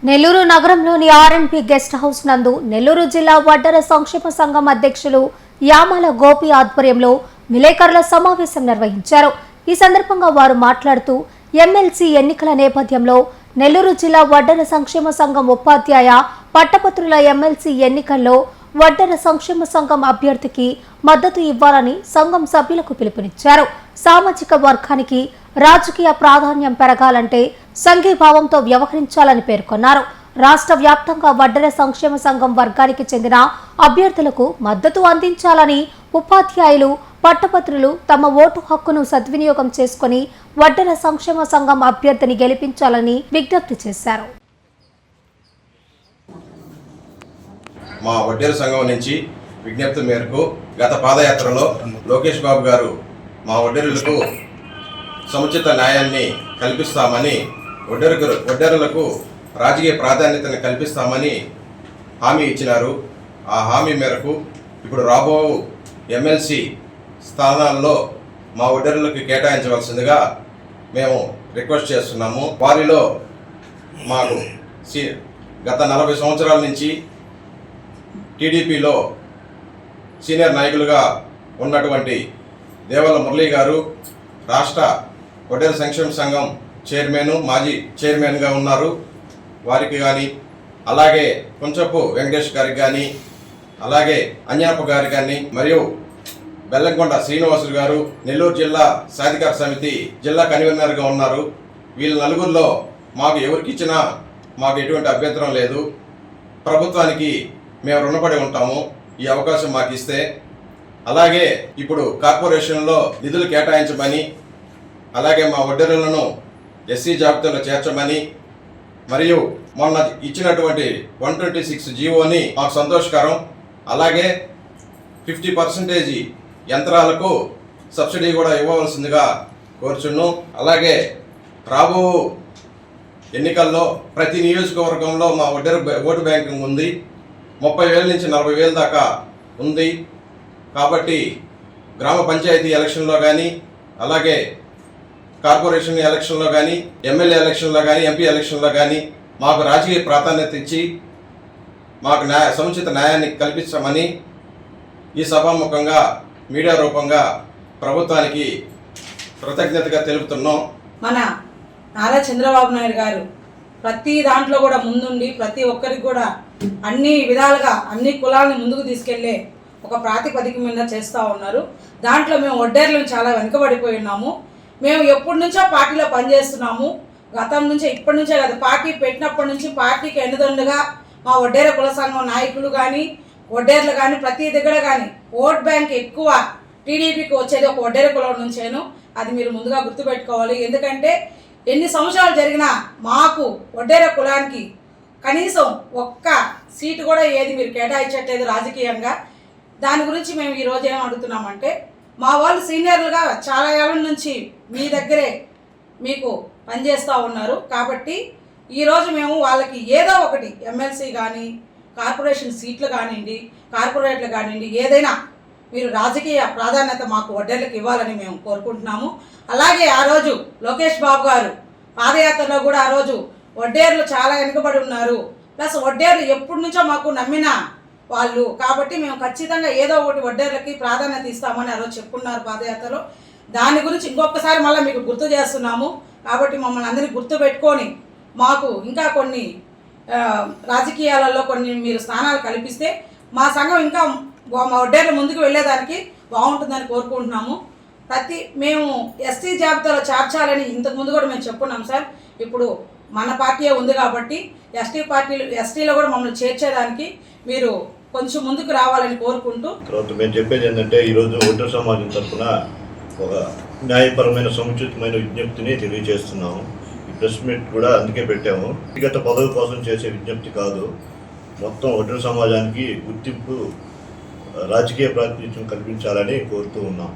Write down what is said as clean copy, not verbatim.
నెల్లూరు నగరంలోని ఆర్ఎండ్బి guest house నందు నెల్లూరు జిల్లా వడ్డెర సంక్షేమ సంఘం అధ్యక్షులు యామల గోపి ఆధ్వర్యంలో విలేకరుల సమావేశం నిర్వహించారు. ఈ సందర్భంగా వారు మాట్లాడుతూ ఎమ్మెల్సీ ఎన్నికల నేపథ్యంలో నెల్లూరు జిల్లా వడ్డెర సంక్షేమ సంఘం ఉపాధ్యాయ పట్టభద్రుల ఎమ్మెల్సీ ఎన్నికల్లో వడ్డెర సంక్షేమ సంఘం అభ్యర్థికి మద్దతు ఇవ్వాలని సంఘం సభ్యులకు పిలుపునిచ్చారు. సామాజిక వర్గానికి రాజకీయ ప్రాధాన్యం పెరగాలంటే సంఘీభావంతో వ్యవహరించాలని పేర్కొన్నారు. రాష్ట్ర వ్యాప్తంగా వడ్డెర సంక్షేమ సంఘం వర్గానికి చెందిన అభ్యర్థులకు మద్దతు అందించాలని ఉపాధ్యాయులు పట్టభద్రులు తమ ఓటు హక్కును సద్వినియోగం చేసుకుని వడ్డెర సంక్షేమ సంఘం అభ్యర్థిని గెలిపించాలని విజ్ఞప్తి చేశారు. మా వడ్డెర సంఘం నుంచి విజ్ఞప్తి మేరకు గత పాదయాత్రలో లోకేష్ బాబు గారు మా వడ్డెరులకు సముచిత న్యాయాన్ని కల్పిస్తామని, వడ్డెరులకు రాజకీయ ప్రాధాన్యతను కల్పిస్తామని హామీ ఇచ్చినారు. ఆ హామీ మేరకు ఇప్పుడు రాబో ఎమ్మెల్సీ స్థానాల్లో మా వడ్డెరులకు కేటాయించవలసిందిగా మేము రిక్వెస్ట్ చేస్తున్నాము. వారిలో మాకు గత 40 సంవత్సరాల నుంచి టీడీపీలో సీనియర్ నాయకులుగా ఉన్నటువంటి దేవల మురళీ గారు రాష్ట్ర వడ్డెర సంక్షేమ సంఘం మాజీ చైర్మన్గా ఉన్నారు. వారికి కానీ, అలాగే కొంచెపు వెంకటేష్ గారికి కానీ, అలాగే అంజనప్ప గారికి కానీ, మరియు బెల్లంకొండ శ్రీనివాసులు గారు నెల్లూరు జిల్లా సాధికార సమితి జిల్లా కన్వీనర్గా ఉన్నారు. వీళ్ళ నలుగురిలో మాకు ఎవరికిచ్చినా మాకు ఎటువంటి అభ్యంతరం లేదు. ప్రభుత్వానికి మేము రుణపడి ఉంటాము ఈ అవకాశం మాకు ఇస్తే. అలాగే ఇప్పుడు కార్పొరేషన్లో నిధులు కేటాయించమని, అలాగే మా వడ్డెరులను ఎస్సీ జాబితాలో చేర్చమని, మరియు మొన్న ఇచ్చినటువంటి 126 జీవోని మాకు సంతోషకరం. అలాగే 50% యంత్రాలకు సబ్సిడీ కూడా ఇవ్వవలసిందిగా కోరుచున్నాం. అలాగే రాబో ఎన్నికల్లో ప్రతి నియోజకవర్గంలో మా వడ్డెర ఓటు బ్యాంకింగ్ ఉంది. 30,000 నుంచి 40,000 దాకా ఉంది. కాబట్టి గ్రామ పంచాయతీ ఎలక్షన్లో కానీ, అలాగే కార్పొరేషన్ ఎలక్షన్లో కానీ, ఎమ్మెల్యే ఎలక్షన్లో కానీ, ఎంపీ ఎలక్షన్లో కానీ మాకు రాజకీయ ప్రాధాన్యత ఇచ్చి మాకు సముచిత న్యాయాన్ని కల్పించమని ఈ సభాముఖంగా మీడియా రూపంగా ప్రభుత్వానికి కృతజ్ఞతగా తెలుపుతున్నాం. మన నారా చంద్రబాబు నాయుడు గారు ప్రతి దాంట్లో కూడా ముందుండి ప్రతి ఒక్కరికి కూడా అన్ని విధాలుగా అన్ని కులాలని ముందుకు తీసుకెళ్లే ఒక ప్రాతిపదిక మీద చేస్తూ ఉన్నారు. దాంట్లో మేము వడ్డేర్లను చాలా వెనుకబడిపోయి ఉన్నాము. మేము ఎప్పటి నుంచో పార్టీలో పనిచేస్తున్నాము. గతం నుంచే ఇప్పటి నుంచే కాదు, పార్టీ పెట్టినప్పటి నుంచి పార్టీకి ఎన్నుదండుగా మా వడ్డేర కుల సంఘం నాయకులు కానీ, వడ్డేర్లు కానీ, ప్రతి దగ్గర కానీ ఓట్ బ్యాంక్ ఎక్కువ టీడీపీకి వచ్చేది ఒక వడ్డేర కులం నుంచేను. అది మీరు ముందుగా గుర్తుపెట్టుకోవాలి. ఎందుకంటే ఎన్ని సంవత్సరాలు జరిగినా మాకు వడ్డేర కులానికి కనీసం ఒక్క సీటు కూడా ఏది మీరు కేటాయించట్లేదు రాజకీయంగా. దాని గురించి మేము ఈరోజు ఏం అడుగుతున్నామంటే, మా వాళ్ళు సీనియర్లుగా చాలా ఏళ్ళ నుంచి మీ దగ్గరే మీకు పనిచేస్తూ ఉన్నారు. కాబట్టి ఈరోజు మేము వాళ్ళకి ఏదో ఒకటి ఎమ్మెల్సీ కానీ, కార్పొరేషన్ సీట్లు కానివ్వండి, కార్పొరేట్లు కానివ్వండి, ఏదైనా మీరు రాజకీయ ప్రాధాన్యత మాకు వడ్డేర్లకు ఇవ్వాలని మేము కోరుకుంటున్నాము. అలాగే ఆ రోజు లోకేష్ బాబు గారు పాదయాత్రలో కూడా ఆ రోజు వడ్డేర్లు చాలా వెనుకబడి ఉన్నారు, ప్లస్ వడ్డేర్లు ఎప్పటి నుంచో మాకు నమ్మిన వాళ్ళు. కాబట్టి మేము ఖచ్చితంగా ఏదో ఒకటి వడ్డేర్లకి ప్రాధాన్యత ఇస్తామని ఆ రోజు చెప్పుకున్నారు పాదయాత్రలో. దాని గురించి ఇంకొకసారి మళ్ళీ మీకు గుర్తు చేస్తున్నాము. కాబట్టి మమ్మల్ని అందరినీ గుర్తు పెట్టుకొని మాకు ఇంకా కొన్ని రాజకీయాలలో కొన్ని మీరు స్థానాలు కల్పిస్తే మా సంఘం ఇంకా మా వడ్డేర్లు ముందుకు వెళ్ళేదానికి బాగుంటుందని కోరుకుంటున్నాము. మేము ఎస్టీ జాబితాలో చేర్చాలని ఇంతకుముందు కూడా మేము చెప్పుకున్నాం సార్. ఇప్పుడు మన పార్టీయే ఉంది కాబట్టి ఎస్టీలో కూడా మమ్మల్ని చేర్చేదానికి మీరు కొంచెం ముందుకు రావాలని కోరుకుంటూ తర్వాత మేము చెప్పేది ఏంటంటే, ఈరోజు వడ్డెర సమాజం తరఫున ఒక న్యాయపరమైన సముచితమైన విజ్ఞప్తిని తెలియజేస్తున్నాము. ఈ ప్రెస్ మీట్ కూడా అందుకే పెట్టాము. వ్యక్తిగత పదవి కోసం చేసే విజ్ఞప్తి కాదు, మొత్తం వడ్డెర సమాజానికి గుర్తింపు రాజకీయ ప్రాతినిధ్యం కల్పించాలని కోరుతూ ఉన్నాం.